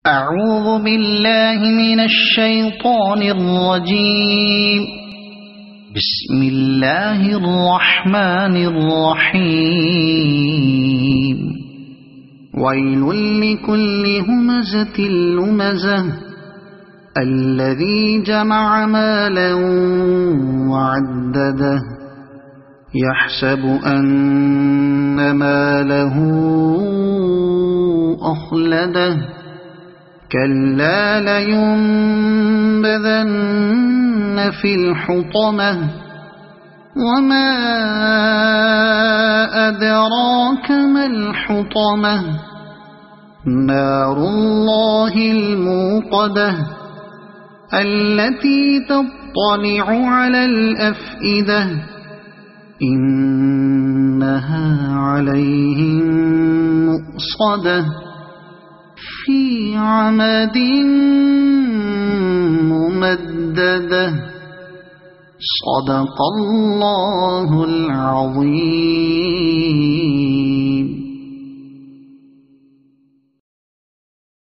أعوذ بالله من الشيطان الرجيم. بسم الله الرحمن الرحيم. ويل لكل همزة لمزة الذي جمع مالا وعدده يحسب أن ماله أخلده كلا لينبذن في الحطمة وما أدراك ما الحطمة نار الله الموقدة التي تطلع على الأفئدة إنها عليهم مؤصدة في عمد ممددة. صدق الله العظيم.